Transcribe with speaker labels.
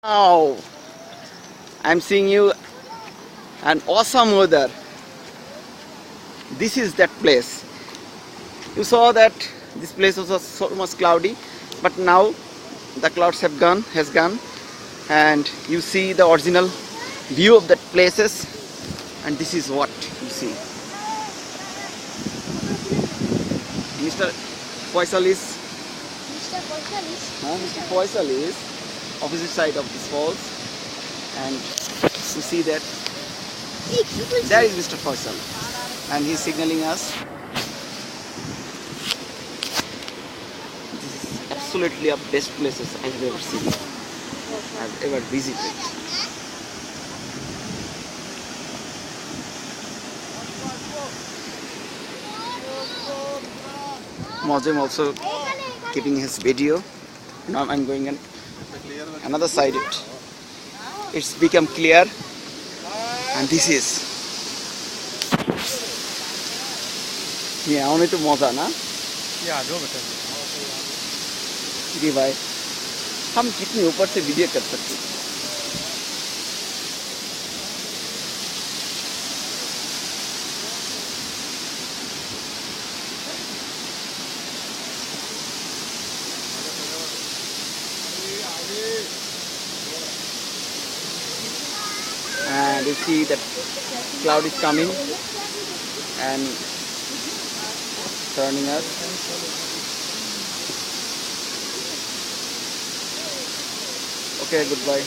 Speaker 1: Wow, I'm seeing you an awesome weather. This is that place. You saw that this place was so much cloudy, but now the clouds has gone, and you see the original view of that places, and this is what you see. Mr. Faisal is Mr. Faisal is opposite side of this falls, and you see that there is Mr. Faisal, and he's signaling us. This is absolutely the best places I have ever seen, I've ever visited. Mojam also keeping his video. Now I'm going on another side. It's become clear, and this is only to मजा ना
Speaker 2: दो बेटा
Speaker 1: जी भाई, हम कितने ऊपर से video कर सकते हैं. And you see that cloud is coming and surrounding us. Okay, goodbye.